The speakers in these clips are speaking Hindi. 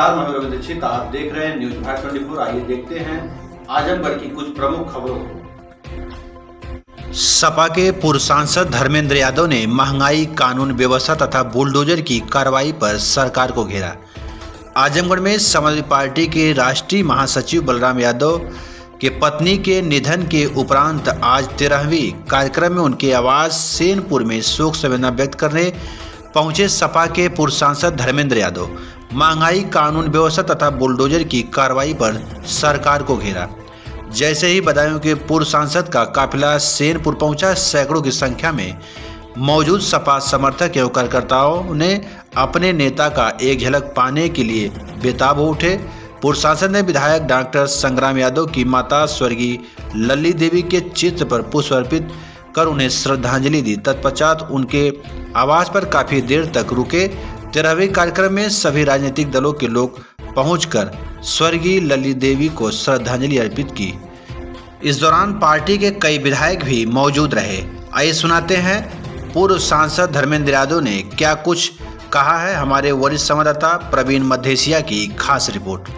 नमस्कार, मैं रवि दीक्षित। आप देख रहे हैं न्यूज भारत 24। आइए देखते हैं आजमगढ़ की कुछ प्रमुख खबरों को। सपा के पूर्व सांसद धर्मेंद्र यादव ने महंगाई, कानून व्यवस्था तथा बुलडोजर की कार्रवाई पर सरकार को घेरा। आजमगढ़ में समाजवादी पार्टी के राष्ट्रीय महासचिव बलराम यादव के पत्नी के निधन के उपरांत आज 13वीं कार्यक्रम में उनके आवास सेनपुर में शोक संवेदना व्यक्त करने पहुंचे सपा के पूर्व सांसद धर्मेंद्र यादव महंगाई, कानून व्यवस्था तथा बुलडोजर की कार्रवाई पर सरकार को घेरा। जैसे ही बदायूं के पूर्व सांसद का काफिला सेनपुर पहुंचा, सैकड़ों की संख्या में मौजूद सपा समर्थक एवं कार्यकर्ताओं ने अपने नेता का एक झलक पाने के लिए बेताब हो उठे। पूर्व सांसद ने विधायक डॉक्टर संग्राम यादव की माता स्वर्गीय लल्ली देवी के चित्र पर पुष्प अर्पित कर उन्हें श्रद्धांजलि दी। तत्पश्चात उनके आवास पर काफी देर तक रुके। 13वीं कार्यक्रम में सभी राजनीतिक दलों के लोग पहुंचकर स्वर्गीय लल्ली देवी को श्रद्धांजलि अर्पित की। इस दौरान पार्टी के कई विधायक भी मौजूद रहे। आइए सुनाते हैं पूर्व सांसद धर्मेंद्र यादव ने क्या कुछ कहा है। हमारे वरिष्ठ संवाददाता प्रवीण मधेसिया की खास रिपोर्ट।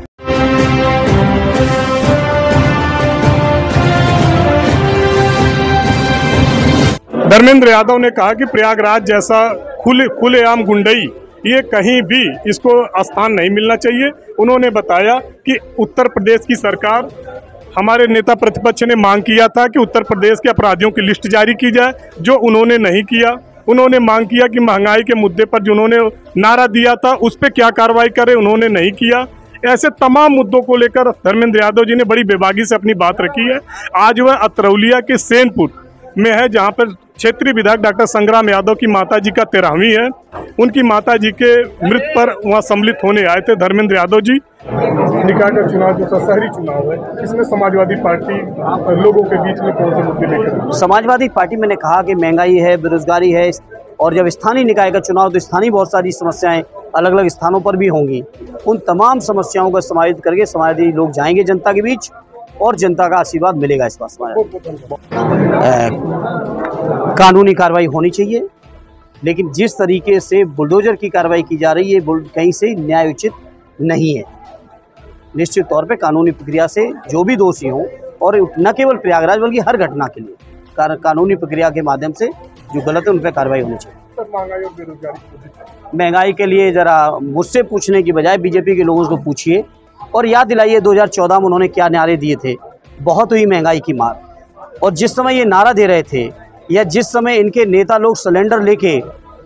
धर्मेंद्र यादव ने कहा कि प्रयागराज जैसा खुलेआम गुंडई ये कहीं भी इसको स्थान नहीं मिलना चाहिए। उन्होंने बताया कि उत्तर प्रदेश की सरकार, हमारे नेता प्रतिपक्ष ने मांग किया था कि उत्तर प्रदेश के अपराधियों की लिस्ट जारी की जाए, जो उन्होंने नहीं किया। उन्होंने मांग किया कि महंगाई के मुद्दे पर जो उन्होंने नारा दिया था उस पर क्या कार्रवाई करे, उन्होंने नहीं किया। ऐसे तमाम मुद्दों को लेकर धर्मेंद्र यादव जी ने बड़ी बेबाकी से अपनी बात रखी है। आज वह अतरौलिया के सेनपुर में है, जहां पर क्षेत्रीय विधायक डॉक्टर संग्राम यादव की माताजी का 13वीं है। उनकी माताजी के मृत्यु पर वहां सम्मिलित होने आए थे धर्मेंद्र यादव जी। निकाय का चुनाव जो शहरी चुनाव है, इसमें समाजवादी पार्टी लोगों के बीच में कौन से मुद्दे लेकर? समाजवादी पार्टी मैंने कहा कि महंगाई है, बेरोजगारी है, और जब स्थानीय निकाय का चुनाव तो स्थानीय बहुत सारी समस्याएं अलग अलग स्थानों पर भी होंगी। उन तमाम समस्याओं को समाहित करके समाजवादी लोग जाएंगे जनता के बीच और जनता का आशीर्वाद मिलेगा। इस बात कानूनी कार्रवाई होनी चाहिए, लेकिन जिस तरीके से बुलडोजर की कार्रवाई की जा रही है कहीं से न्यायोचित नहीं है। निश्चित तौर पे कानूनी प्रक्रिया से जो भी दोषी हों, और न केवल प्रयागराज बल्कि हर घटना के लिए कानूनी प्रक्रिया के माध्यम से जो गलत है उन पर कार्रवाई होनी चाहिए। महंगाई के लिए ज़रा मुझसे पूछने की बजाय बीजेपी के लोगों को पूछिए और याद दिलाइए 2014 में उन्होंने क्या नारे दिए थे। बहुत हुई महंगाई की मार, और जिस समय ये नारा दे रहे थे या जिस समय इनके नेता लोग सिलेंडर लेके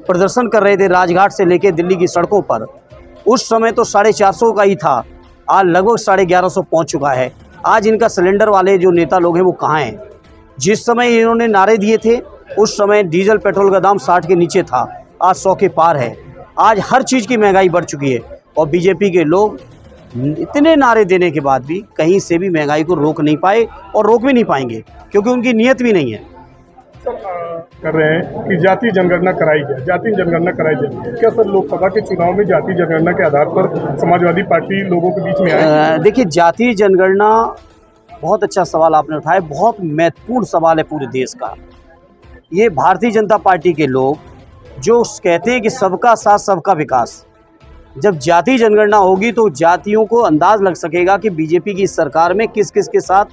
प्रदर्शन कर रहे थे राजघाट से लेके दिल्ली की सड़कों पर, उस समय तो 450 का ही था, आज लगभग 1150 पहुंच चुका है। आज इनका सिलेंडर वाले जो नेता लोग हैं वो कहाँ हैं? जिस समय इन्होंने नारे दिए थे उस समय डीजल पेट्रोल का दाम 60 के नीचे था, आज 100 के पार है। आज हर चीज़ की महंगाई बढ़ चुकी है, और बीजेपी के लोग इतने नारे देने के बाद भी कहीं से भी महंगाई को रोक नहीं पाए और रोक भी नहीं पाएंगे, क्योंकि उनकी नीयत भी नहीं है। कर रहे हैं कि जातीय जनगणना कराई जाए, जातीय जनगणना कराई जाए। क्या सर लोकसभा के चुनाव में जातीय जनगणना के आधार पर समाजवादी पार्टी लोगों के बीच में आए? देखिए, जातीय जनगणना बहुत अच्छा सवाल आपने उठाया, बहुत महत्वपूर्ण सवाल है पूरे देश का। ये भारतीय जनता पार्टी के लोग जो कहते हैं कि सबका साथ सबका विकास, जब जातीय जनगणना होगी तो जातियों को अंदाज लग सकेगा कि बीजेपी की सरकार में किस किस के साथ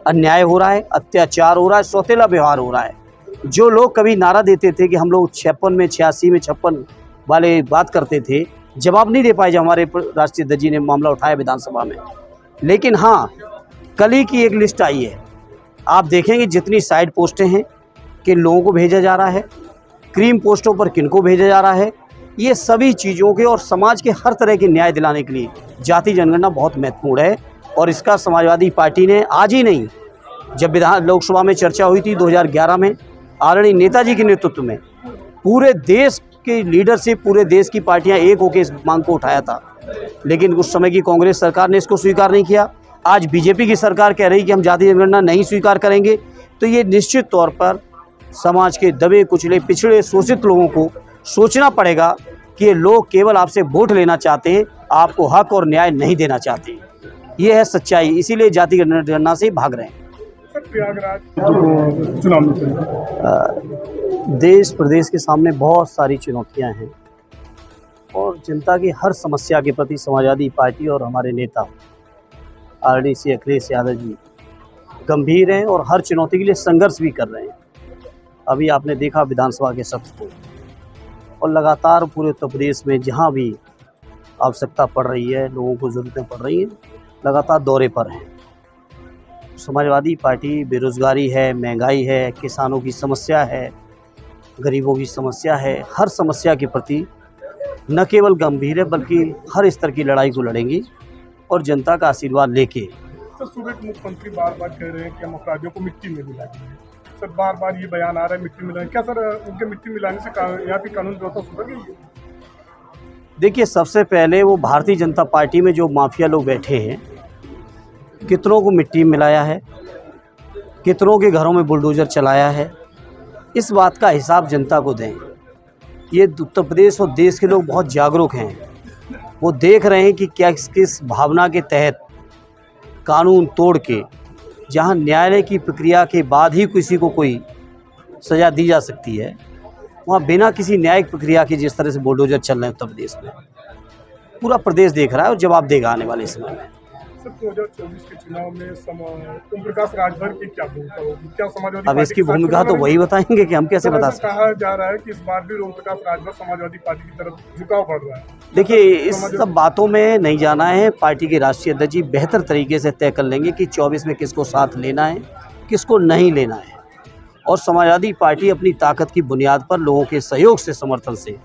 अन्याय हो रहा है, अत्याचार हो रहा है, सौतेला व्यवहार हो रहा है। जो लोग कभी नारा देते थे कि हम लोग 56 में 86 में 56 वाले बात करते थे, जवाब नहीं दे पाए जब हमारे राष्ट्रीय अध्यक्ष जी ने मामला उठाया विधानसभा में। लेकिन हाँ, कल ही की एक लिस्ट आई है, आप देखेंगे जितनी साइड पोस्टें हैं किन लोगों को भेजा जा रहा है, क्रीम पोस्टों पर किनको भेजा जा रहा है। ये सभी चीज़ों के और समाज के हर तरह के न्याय दिलाने के लिए जातीय जनगणना बहुत महत्वपूर्ण है। और इसका समाजवादी पार्टी ने आज ही नहीं, जब लोकसभा में चर्चा हुई थी 2011 में आदरणीय नेताजी के नेतृत्व में, पूरे देश के लीडरशिप, पूरे देश की पार्टियां एक होकर इस मांग को उठाया था। लेकिन उस समय की कांग्रेस सरकार ने इसको स्वीकार नहीं किया। आज बीजेपी की सरकार कह रही कि हम जातीय जनगणना नहीं स्वीकार करेंगे। तो ये निश्चित तौर पर समाज के दबे कुचले पिछड़े शोषित लोगों को सोचना पड़ेगा कि ये लोग केवल आपसे वोट लेना चाहते हैं, आपको हक और न्याय नहीं देना चाहते। ये है सच्चाई, इसीलिए जातीय जनगणना से भाग रहे हैं। चुनाव में देश प्रदेश के सामने बहुत सारी चुनौतियां हैं, और जनता की हर समस्या के प्रति समाजवादी पार्टी और हमारे नेता आदरणीय श्री अखिलेश यादव जी गंभीर हैं और हर चुनौती के लिए संघर्ष भी कर रहे हैं। अभी आपने देखा विधानसभा के सत्र को, और लगातार पूरे उत्तर प्रदेश में जहां भी आवश्यकता पड़ रही है, लोगों को ज़रूरतें पड़ रही हैं, लगातार दौरे पर हैं। समाजवादी पार्टी बेरोज़गारी है, महंगाई है, किसानों की समस्या है, गरीबों की समस्या है, हर समस्या के प्रति न केवल गंभीर है बल्कि हर स्तर की लड़ाई को लड़ेंगी और जनता का आशीर्वाद लेके। सर, सूबे के मुख्यमंत्री बार बार कह रहे हैं कि हम अपराधियों को मिट्टी में मिलाएंगे। सर, बार बार ये बयान आ रहा है मिट्टी मिलाएंगे। क्या सर उनके मिट्टी मिलाने से यहाँ की कानून व्यवस्था सुधर गई है? देखिए, सबसे पहले वो भारतीय जनता पार्टी में जो माफिया लोग बैठे हैं, कितनों को मिट्टी में मिलाया है, कितनों के घरों में बुलडोजर चलाया है, इस बात का हिसाब जनता को दें। ये उत्तर प्रदेश और देश के लोग बहुत जागरूक हैं। वो देख रहे हैं कि क्या किस भावना के तहत कानून तोड़ के, जहां न्यायालय की प्रक्रिया के बाद ही किसी को कोई सज़ा दी जा सकती है, वहाँ बिना किसी न्यायिक प्रक्रिया के जिस तरह से बुलडोजर चल रहे हैं उत्तर प्रदेश में, पूरा प्रदेश देख रहा है और जवाब देगा आने वाले समय में। सर, 2024 के चुनाव में ओम प्रकाश राजभर की क्या भूमिका होगी? क्या समाजवादी अब इसकी भूमिका तो वही बताएंगे कि हम कैसे बता सकते हैं। कहा जा रहा है कि इस बार भी ओम प्रकाश राजभर समाजवादी पार्टी की तरफ झुकाव बढ़ रहा है। देखिए, इस सब बातों में नहीं जाना है। पार्टी के राष्ट्रीय अध्यक्ष जी बेहतर तरीके से तय कर लेंगे कि 24 में किसको साथ लेना है, किसको नहीं लेना है। और समाजवादी पार्टी अपनी ताकत की बुनियाद पर लोगों के सहयोग से, समर्थन से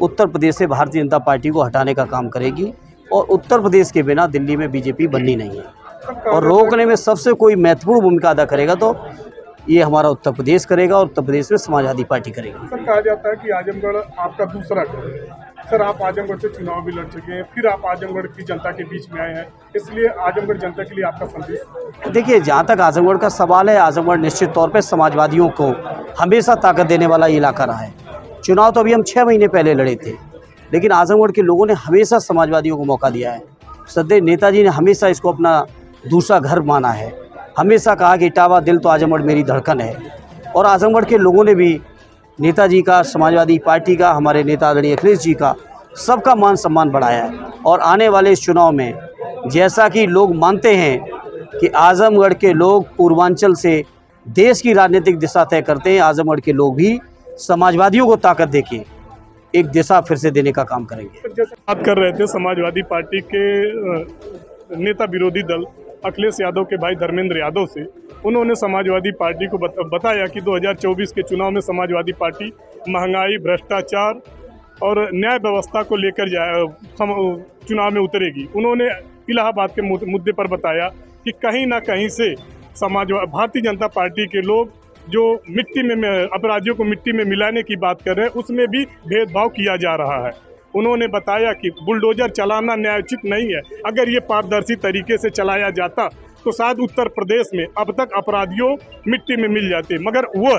उत्तर प्रदेश से भारतीय जनता पार्टी को हटाने का काम करेगी। और उत्तर प्रदेश के बिना दिल्ली में बीजेपी बननी नहीं है, और रोकने में सबसे कोई महत्वपूर्ण भूमिका अदा करेगा तो ये हमारा उत्तर प्रदेश करेगा और उत्तर प्रदेश में समाजवादी पार्टी करेगी। सर, कहा जाता है कि आजमगढ़ आपका दूसरा घर है। सर, आप आजमगढ़ से चुनाव भी लड़ चुके हैं, फिर आप आजमगढ़ की जनता के बीच में आए हैं, इसलिए आजमगढ़ जनता के लिए आपका संदेश? देखिए, जहाँ तक आजमगढ़ का सवाल है, आजमगढ़ निश्चित तौर पर समाजवादियों को हमेशा ताकत देने वाला इलाका रहा है। चुनाव तो अभी हम 6 महीने पहले लड़े थे, लेकिन आजमगढ़ के लोगों ने हमेशा समाजवादियों को मौका दिया है। सदैव नेताजी ने हमेशा इसको अपना दूसरा घर माना है, हमेशा कहा कि इटावा दिल तो आजमगढ़ मेरी धड़कन है। और आजमगढ़ के लोगों ने भी नेताजी का, समाजवादी पार्टी का, हमारे नेता आदरणीय अखिलेश जी का, सबका मान सम्मान बढ़ाया है। और आने वाले इस चुनाव में जैसा कि लोग मानते हैं कि आजमगढ़ के लोग पूर्वांचल से देश की राजनीतिक दिशा तय करते हैं, आजमगढ़ के लोग भी समाजवादियों को ताकत देके एक दिशा फिर से देने का काम करेंगे। जैसे बात कर रहे थे समाजवादी पार्टी के नेता विरोधी दल अखिलेश यादव के भाई धर्मेंद्र यादव से, उन्होंने समाजवादी पार्टी को बताया कि 2024 के चुनाव में समाजवादी पार्टी महंगाई, भ्रष्टाचार और न्याय व्यवस्था को लेकर चुनाव में उतरेगी। उन्होंने इलाहाबाद के मुद्दे पर बताया कि कहीं ना कहीं से भारतीय जनता पार्टी के लोग जो मिट्टी में अपराधियों को मिट्टी में मिलाने की बात कर रहे हैं, उसमें भी भेदभाव किया जा रहा है। उन्होंने बताया कि बुलडोजर चलाना न्यायोचित नहीं है। अगर ये पारदर्शी तरीके से चलाया जाता तो शायद उत्तर प्रदेश में अब तक अपराधियों मिट्टी में मिल जाते, मगर वो